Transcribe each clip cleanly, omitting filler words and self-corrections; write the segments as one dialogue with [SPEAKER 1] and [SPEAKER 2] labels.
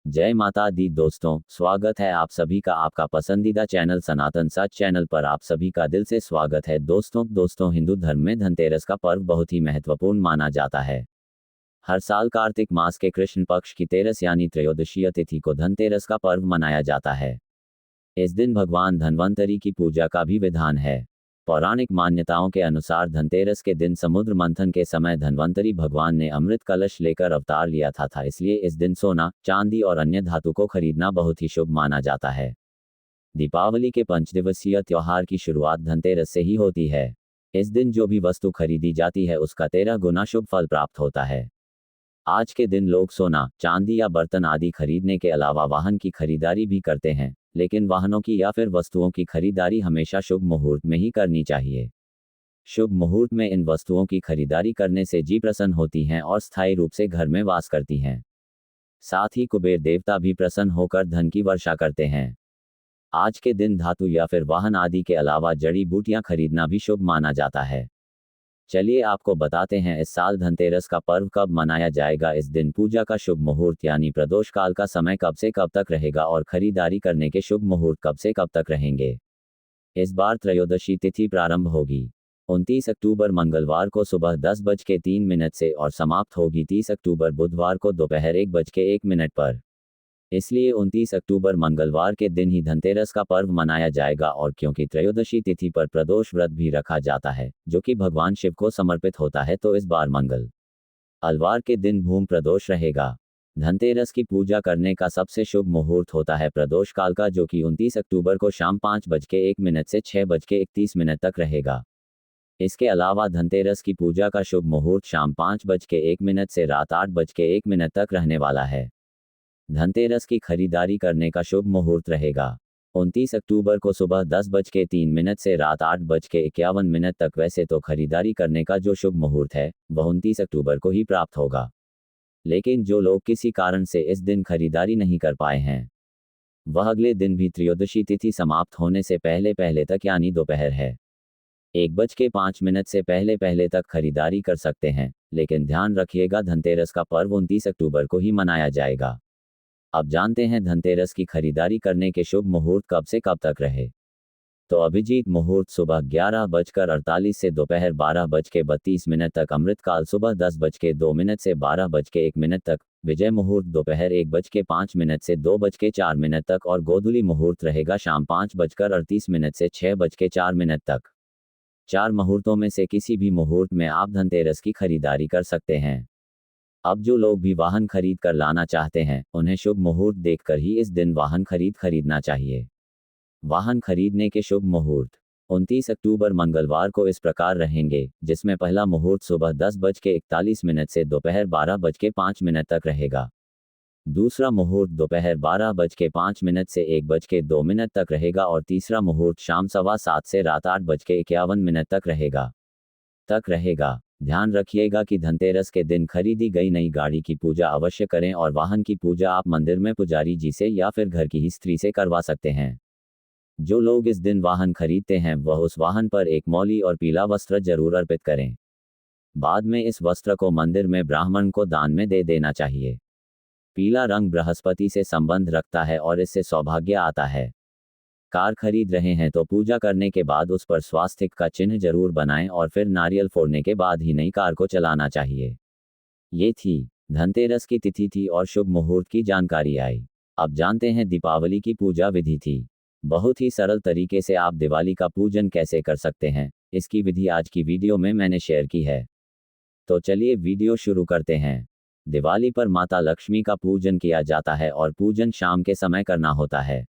[SPEAKER 1] जय माता दी दोस्तों, स्वागत है आप सभी का आपका पसंदीदा चैनल सनातन सच चैनल पर। आप सभी का दिल से स्वागत है। दोस्तों हिंदू धर्म में धनतेरस का पर्व बहुत ही महत्वपूर्ण माना जाता है। हर साल कार्तिक मास के कृष्ण पक्ष की तेरस यानी त्रयोदशीय तिथि को धनतेरस का पर्व मनाया जाता है। इस दिन भगवान धन्वंतरि की पूजा का भी विधान है। पौराणिक मान्यताओं के अनुसार धनतेरस के दिन समुद्र मंथन के समय धन्वंतरि भगवान ने अमृत कलश लेकर अवतार लिया था, इसलिए इस दिन सोना, चांदी और अन्य धातु को खरीदना बहुत ही शुभ माना जाता है। दीपावली के 5 दिवसीय त्योहार की शुरुआत धनतेरस से ही होती है। इस दिन जो भी वस्तु खरीदी जाती है उसका 13 गुना शुभ फल प्राप्त होता है। आज के दिन लोग सोना, चांदी या बर्तन आदि खरीदने के अलावा वाहन की खरीदारी भी करते हैं, लेकिन वाहनों की या फिर वस्तुओं की खरीदारी हमेशा शुभ मुहूर्त में ही करनी चाहिए। शुभ मुहूर्त में इन वस्तुओं की खरीदारी करने से जी प्रसन्न होती हैं और स्थायी रूप से घर में वास करती हैं। साथ ही कुबेर देवता भी प्रसन्न होकर धन की वर्षा करते हैं। आज के दिन धातु या फिर वाहन आदि के अलावा जड़ी बूटियां खरीदना भी शुभ माना जाता है। चलिए आपको बताते हैं इस साल धनतेरस का पर्व कब मनाया जाएगा। इस दिन पूजा का शुभ मुहूर्त यानी प्रदोष काल का समय कब से कब तक रहेगा और खरीदारी करने के शुभ मुहूर्त कब से कब तक रहेंगे। इस बार त्रयोदशी तिथि प्रारंभ होगी 29 अक्टूबर मंगलवार को सुबह 10:03 से और समाप्त होगी 30 अक्टूबर बुधवार को दोपहर 1:01 पर। इसलिए 29 अक्टूबर मंगलवार के दिन ही धनतेरस का पर्व मनाया जाएगा। और क्योंकि त्रयोदशी तिथि पर प्रदोष व्रत भी रखा जाता है जो कि भगवान शिव को समर्पित होता है, तो इस बार अलवार के दिन भूमि प्रदोष रहेगा। धनतेरस की पूजा करने का सबसे शुभ मुहूर्त होता है प्रदोष काल का, जो कि 29 अक्टूबर को शाम 5:01 से 6:31 तक रहेगा। इसके अलावा धनतेरस की पूजा का शुभ मुहूर्त शाम 5:01 से रात 8:01 तक रहने वाला है। धनतेरस की खरीदारी करने का शुभ मुहूर्त रहेगा 29 अक्टूबर को सुबह 10:03 से रात 8:51 तक। वैसे तो खरीदारी करने का जो शुभ मुहूर्त है वह 29 अक्टूबर को ही प्राप्त होगा, लेकिन जो लोग किसी कारण से इस दिन खरीदारी नहीं कर पाए हैं वह अगले दिन भी त्रयोदशी तिथि समाप्त होने से पहले तक यानी दोपहर 1:05 से पहले तक खरीदारी कर सकते हैं। लेकिन ध्यान रखिएगा, धनतेरस का पर्व 29 अक्टूबर को ही मनाया जाएगा। अब जानते हैं धनतेरस की खरीदारी करने के शुभ मुहूर्त कब से कब तक रहे। तो अभिजीत मुहूर्त सुबह 11:48 से दोपहर 12:32 तक। अमृतकाल सुबह 10:02 से 12:01 तक। विजय मुहूर्त दोपहर 1:05 से 2:04 तक। और गोधूली मुहूर्त रहेगा शाम 5:38 से 6:04 तक। 4 मुहूर्तों में से किसी भी मुहूर्त में आप धनतेरस की खरीदारी कर सकते हैं। अब जो लोग भी वाहन खरीद कर लाना चाहते हैं उन्हें शुभ मुहूर्त देखकर ही इस दिन वाहन खरीदना चाहिए। वाहन खरीदने के शुभ मुहूर्त 29 अक्टूबर मंगलवार को इस प्रकार रहेंगे, जिसमें पहला मुहूर्त सुबह 10:41 से दोपहर 12:05 तक रहेगा। दूसरा मुहूर्त दोपहर 12:05 से 1:02 तक रहेगा और तीसरा मुहूर्त शाम 7:15 से रात 8:51 तक रहेगा। ध्यान रखिएगा कि धनतेरस के दिन खरीदी गई नई गाड़ी की पूजा अवश्य करें और वाहन की पूजा आप मंदिर में पुजारी जी से या फिर घर की ही स्त्री से करवा सकते हैं। जो लोग इस दिन वाहन खरीदते हैं वह उस वाहन पर एक मौली और पीला वस्त्र जरूर अर्पित करें। बाद में इस वस्त्र को मंदिर में ब्राह्मण को दान में दे देना चाहिए। पीला रंग बृहस्पति से संबंध रखता है और इससे सौभाग्य आता है। कार खरीद रहे हैं तो पूजा करने के बाद उस पर स्वास्तिक का चिन्ह जरूर बनाएं और फिर नारियल फोड़ने के बाद ही नई कार को चलाना चाहिए। ये थी धनतेरस की तिथि थी और शुभ मुहूर्त की जानकारी आई। अब जानते हैं दीपावली की पूजा विधि थी। बहुत ही सरल तरीके से आप दिवाली का पूजन कैसे कर सकते हैं, इसकी विधि आज की वीडियो में मैंने शेयर की है। तो चलिए वीडियो शुरू करते हैं। दिवाली पर माता लक्ष्मी का पूजन किया जाता है और पूजन शाम के समय करना होता है।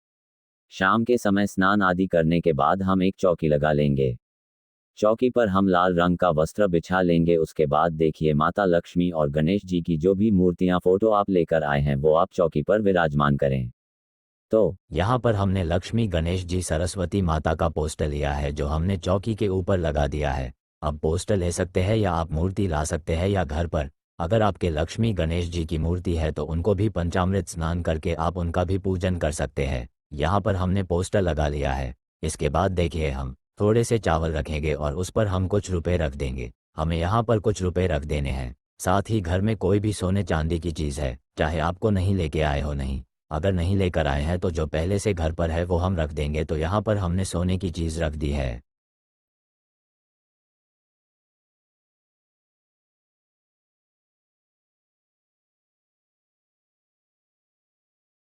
[SPEAKER 1] शाम के समय स्नान आदि करने के बाद हम एक चौकी लगा लेंगे। चौकी पर हम लाल रंग का वस्त्र बिछा लेंगे। उसके बाद देखिए माता लक्ष्मी और गणेश जी की जो भी मूर्तियां फोटो आप लेकर आए हैं वो आप चौकी पर विराजमान करें। तो
[SPEAKER 2] यहाँ पर हमने लक्ष्मी, गणेश जी, सरस्वती माता का पोस्टर लिया है जो हमने चौकी के ऊपर लगा दिया है। अब पोस्टर ले सकते हैं या आप मूर्ति ला सकते हैं या घर पर अगर आपके लक्ष्मी गणेश जी की मूर्ति है तो उनको भी पंचामृत स्नान करके आप उनका भी पूजन कर सकते हैं। यहाँ पर हमने पोस्टर लगा लिया है। इसके बाद देखिए हम थोड़े से चावल रखेंगे और उस पर हम कुछ रुपए रख देंगे। हमें यहाँ पर कुछ रुपए रख देने हैं। साथ ही घर में कोई भी सोने चांदी की चीज़ है, चाहे आपको नहीं लेके आए हो नहीं, अगर नहीं लेकर आए हैं तो जो पहले से घर पर है वो हम रख देंगे। तो यहाँ पर हमने सोने की चीज़ रख दी है।